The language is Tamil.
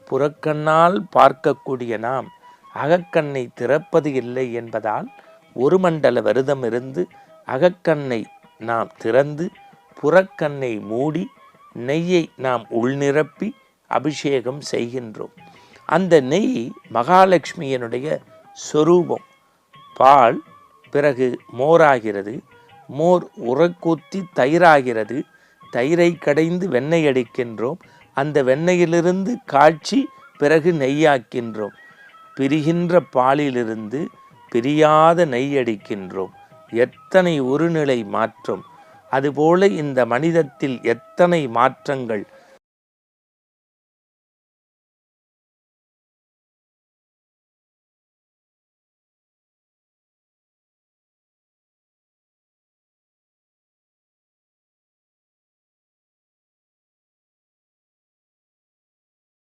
புறக்கண்ணால் பார்க்கக்கூடிய நாம் அகக்கண்ணை திறப்பது இல்லை என்பதால் ஒரு மண்டல விரதம் இருந்து அகக்கண்ணை நாம் திறந்து புறக்கண்ணை மூடி நெய்யை நாம் உள்நிரப்பி அபிஷேகம் செய்கின்றோம். அந்த நெய் மகாலட்சுமியினுடைய சொரூபம். பால் பிறகு மோராகிறது, மோர் உரக்கூத்தி தயிராகிறது, தயிரை கடைந்து வெண்ணெய் அடிக்கின்றோம், அந்த வெண்ணெயிலிருந்து காய்ச்சி பிறகு நெய்யாக்கின்றோம். பிரிகின்ற பாலிலிருந்து பிரியாத நெய் அடிக்கின்றோம். எத்தனை ஒருநிலை மாற்றம்! அதுபோல இந்த மனிதத்தில் எத்தனை மாற்றங்கள்